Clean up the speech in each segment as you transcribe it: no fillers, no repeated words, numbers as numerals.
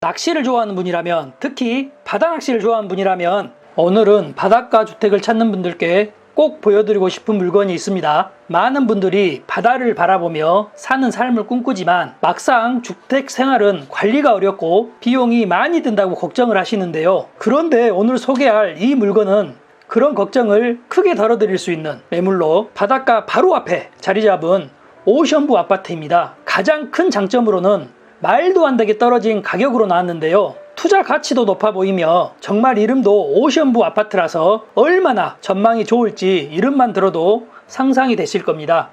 낚시를 좋아하는 분이라면, 특히 바다 낚시를 좋아하는 분이라면 오늘은 바닷가 주택을 찾는 분들께 꼭 보여드리고 싶은 물건이 있습니다. 많은 분들이 바다를 바라보며 사는 삶을 꿈꾸지만 막상 주택 생활은 관리가 어렵고 비용이 많이 든다고 걱정을 하시는데요. 그런데 오늘 소개할 이 물건은 그런 걱정을 크게 덜어드릴 수 있는 매물로 바닷가 바로 앞에 자리 잡은 오션뷰 아파트입니다. 가장 큰 장점으로는 말도 안 되게 떨어진 가격으로 나왔는데요. 투자 가치도 높아 보이며 정말 이름도 오션뷰 아파트라서 얼마나 전망이 좋을지 이름만 들어도 상상이 되실 겁니다.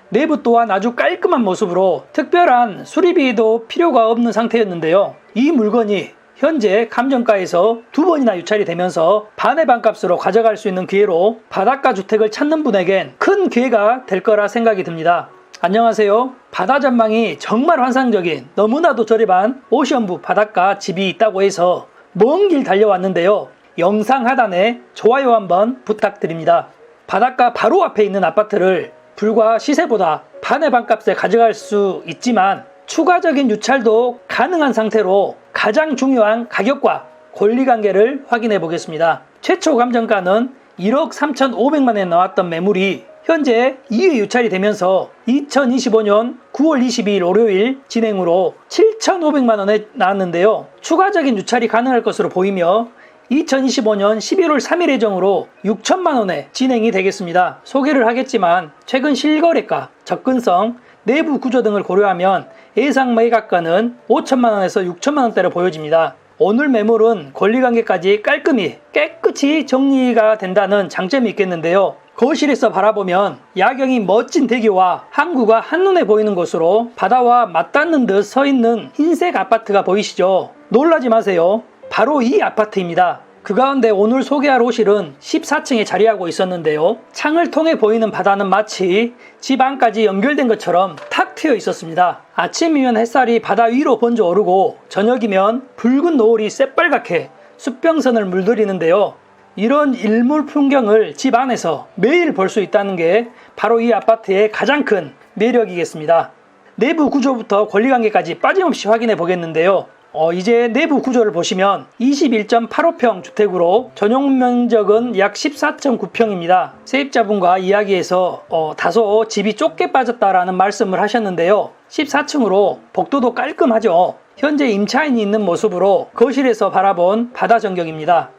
내부 또한 아주 깔끔한 모습으로 특별한 수리비도 필요가 없는 상태였는데요. 이 물건이 현재 감정가에서 2번이나 유찰이 되면서 반의 반값으로 가져갈 수 있는 기회로 바닷가 주택을 찾는 분에겐 큰 기회가 될 거라 생각이 듭니다. 안녕하세요. 바다 전망이 정말 환상적인 너무나도 저렴한 오션뷰 바닷가 집이 있다고 해서 먼 길 달려왔는데요. 영상 하단에 좋아요 한번 부탁드립니다. 바닷가 바로 앞에 있는 아파트를 불과 시세보다 반의 반값에 가져갈 수 있지만 추가적인 유찰도 가능한 상태로 가장 중요한 가격과 권리관계를 확인해 보겠습니다. 최초 감정가는 1억 3,500만원에 나왔던 매물이 현재 2회 유찰이 되면서 2025년 9월 22일 월요일 진행으로 7,500만원에 나왔는데요. 추가적인 유찰이 가능할 것으로 보이며 2025년 11월 3일 예정으로 6천만원에 진행이 되겠습니다. 소개를 하겠지만 최근 실거래가, 접근성, 내부 구조 등을 고려하면 예상 매각가는 5천만원에서 6천만원대로 보여집니다. 오늘 매물은 권리관계까지 깔끔히 깨끗이 정리가 된다는 장점이 있겠는데요. 거실에서 바라보면 야경이 멋진 대교와 항구가 한눈에 보이는 곳으로 바다와 맞닿는 듯 서 있는 흰색 아파트가 보이시죠? 놀라지 마세요. 바로 이 아파트입니다. 그 가운데 오늘 소개할 호실은 14층에 자리하고 있었는데요. 창을 통해 보이는 바다는 마치 집 안까지 연결된 것처럼 탁 트여 있었습니다. 아침이면 햇살이 바다 위로 번져 오르고 저녁이면 붉은 노을이 새빨갛게 수평선을 물들이는데요. 이런 일몰 풍경을 집 안에서 매일 볼 수 있다는 게 바로 이 아파트의 가장 큰 매력이겠습니다. 내부 구조부터 권리관계까지 빠짐없이 확인해 보겠는데요. 이제 내부 구조를 보시면 21.85평 주택으로 전용 면적은 약 14.9평입니다. 세입자분과 이야기해서 다소 집이 좁게 빠졌다라는 말씀을 하셨는데요. 14층으로 복도도 깔끔하죠. 현재 임차인이 있는 모습으로 거실에서 바라본 바다 전경입니다.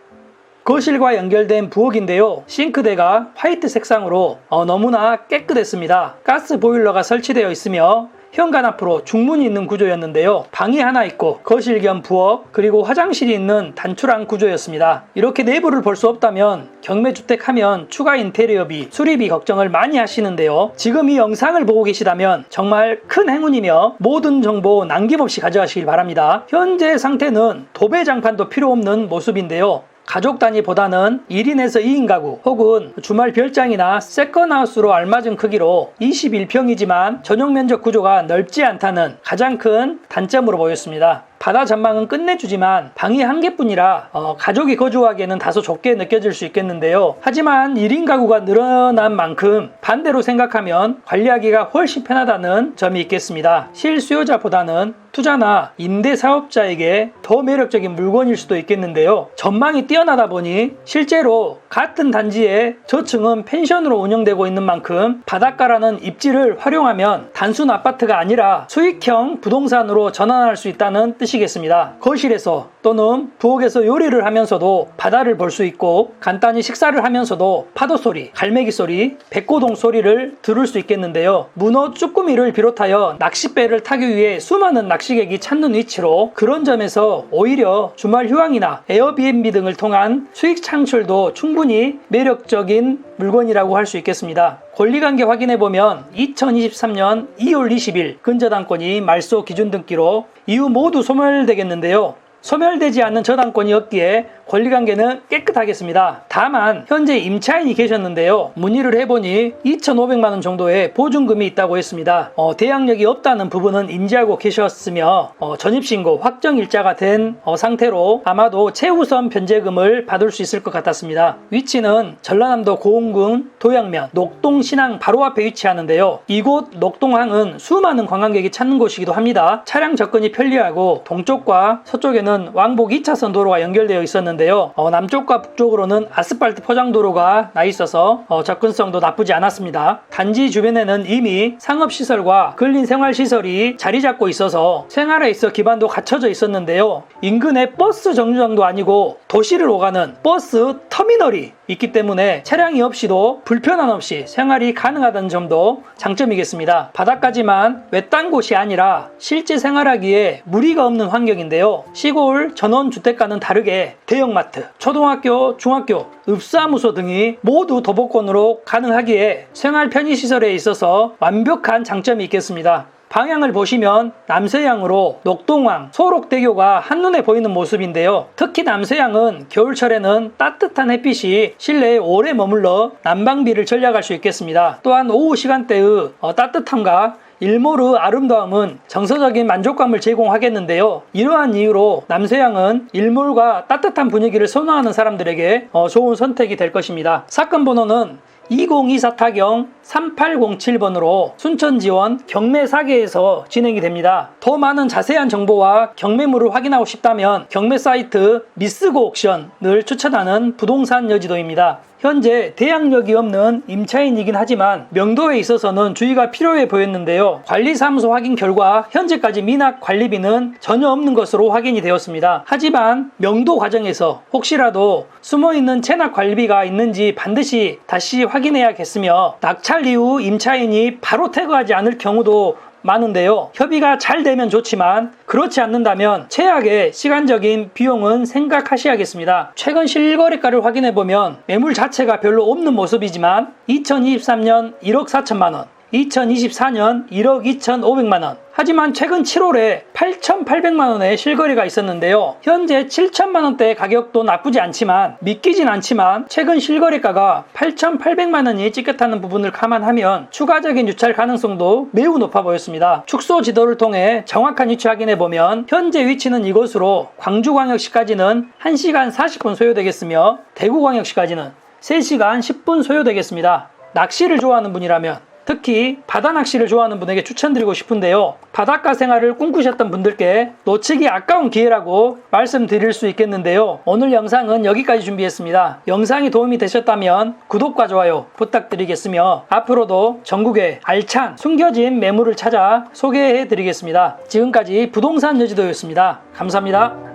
거실과 연결된 부엌인데요. 싱크대가 화이트 색상으로 너무나 깨끗했습니다. 가스 보일러가 설치되어 있으며 현관 앞으로 중문이 있는 구조였는데요. 방이 하나 있고 거실 겸 부엌 그리고 화장실이 있는 단출한 구조였습니다. 이렇게 내부를 볼 수 없다면 경매주택 하면 추가 인테리어비, 수리비 걱정을 많이 하시는데요. 지금 이 영상을 보고 계시다면 정말 큰 행운이며 모든 정보 남김없이 가져가시길 바랍니다. 현재 상태는 도배장판도 필요 없는 모습인데요. 가족 단위보다는 1인에서 2인 가구 혹은 주말 별장이나 세컨하우스로 알맞은 크기로 21평이지만 전용 면적 구조가 넓지 않다는 가장 큰 단점으로 보였습니다. 바다 전망은 끝내주지만 방이 한 개뿐이라 가족이 거주하기에는 다소 좁게 느껴질 수 있겠는데요. 하지만 1인 가구가 늘어난 만큼 반대로 생각하면 관리하기가 훨씬 편하다는 점이 있겠습니다. 실수요자보다는 투자나 임대 사업자에게 더 매력적인 물건일 수도 있겠는데요. 전망이 뛰어나다 보니 실제로 같은 단지에 저층은 펜션으로 운영되고 있는 만큼 바닷가라는 입지를 활용하면 단순 아파트가 아니라 수익형 부동산으로 전환할 수 있다는 뜻이겠습니다. 거실에서 또는 부엌에서 요리를 하면서도 바다를 볼 수 있고 간단히 식사를 하면서도 파도 소리, 갈매기 소리, 백고동 소리를 들을 수 있겠는데요. 문어 쭈꾸미를 비롯하여 낚싯배를 타기 위해 수많은 낚시객이 찾는 위치로 그런 점에서 오히려 주말 휴양이나 에어비앤비 등을 통한 수익 창출도 충분히 매력적인 물건이라고 할 수 있겠습니다. 권리관계 확인해보면 2023년 2월 20일 근저당권이 말소 기준 등기로 이후 모두 소멸되겠는데요. 소멸되지 않는 저당권이 없기에 권리관계는 깨끗하겠습니다. 다만 현재 임차인이 계셨는데요. 문의를 해보니 2,500만 원 정도의 보증금이 있다고 했습니다. 대항력이 없다는 부분은 인지하고 계셨으며 전입신고 확정일자가 된 상태로 아마도 최우선 변제금을 받을 수 있을 것 같았습니다. 위치는 전라남도 고흥군 도양면 녹동신항 바로 앞에 위치하는데요. 이곳 녹동항은 수많은 관광객이 찾는 곳이기도 합니다. 차량 접근이 편리하고 동쪽과 서쪽에는 왕복 2차선 도로가 연결되어 있었는데요. 남쪽과 북쪽으로는 아스팔트 포장도로가 나 있어서 접근성도 나쁘지 않았습니다. 단지 주변에는 이미 상업시설과 근린생활시설이 자리 잡고 있어서 생활에 있어 기반도 갖춰져 있었는데요. 인근에 버스 정류장도 아니고 도시를 오가는 버스 터미널이 있기 때문에 차량이 없이도 불편함 없이 생활이 가능하다는 점도 장점이겠습니다. 바닷가지만 외딴 곳이 아니라 실제 생활하기에 무리가 없는 환경인데요. 시골 전원주택과는 다르게 대형마트, 초등학교, 중학교, 읍사무소 등이 모두 도보권으로 가능하기에 생활 편의시설에 있어서 완벽한 장점이 있겠습니다. 방향을 보시면 남서향으로 녹동항, 소록대교가 한눈에 보이는 모습인데요. 특히 남서향은 겨울철에는 따뜻한 햇빛이 실내에 오래 머물러 난방비를 절약할 수 있겠습니다. 또한 오후 시간대의 따뜻함과 일몰의 아름다움은 정서적인 만족감을 제공하겠는데요. 이러한 이유로 남서향은 일몰과 따뜻한 분위기를 선호하는 사람들에게 좋은 선택이 될 것입니다. 사건 번호는 2024 타경 3807번으로 순천지원 경매 4개에서 진행이 됩니다. 더 많은 자세한 정보와 경매물을 확인하고 싶다면 경매 사이트 미스고 옥션을 추천하는 부동산 여지도입니다. 현재 대항력이 없는 임차인이긴 하지만 명도에 있어서는 주의가 필요해 보였는데요. 관리사무소 확인 결과 현재까지 미납 관리비는 전혀 없는 것으로 확인이 되었습니다. 하지만 명도 과정에서 혹시라도 숨어있는 체납 관리비가 있는지 반드시 다시 확인해야겠으며 낙찰 이후 임차인이 바로 퇴거하지 않을 경우도 많은데요. 협의가 잘 되면 좋지만 그렇지 않는다면 최악의 시간적인 비용은 생각하셔야겠습니다. 최근 실거래가를 확인해보면 매물 자체가 별로 없는 모습이지만 2023년 1억 4천만 원, 2024년 1억 2,500만원, 하지만 최근 7월에 8,800만원의 실거래가 있었는데요. 현재 7천만원대 가격도 나쁘지 않지만 믿기진 않지만 최근 실거래가가 8,800만원이 찍혔다는 부분을 감안하면 추가적인 유찰 가능성도 매우 높아 보였습니다. 축소 지도를 통해 정확한 위치 확인해보면 현재 위치는 이곳으로 광주광역시까지는 1시간 40분 소요되겠으며 대구광역시까지는 3시간 10분 소요되겠습니다. 낚시를 좋아하는 분이라면 특히 바다 낚시를 좋아하는 분에게 추천드리고 싶은데요. 바닷가 생활을 꿈꾸셨던 분들께 놓치기 아까운 기회라고 말씀드릴 수 있겠는데요. 오늘 영상은 여기까지 준비했습니다. 영상이 도움이 되셨다면 구독과 좋아요 부탁드리겠으며 앞으로도 전국의 알찬 숨겨진 매물을 찾아 소개해 드리겠습니다. 지금까지 부동산 여지도였습니다. 감사합니다.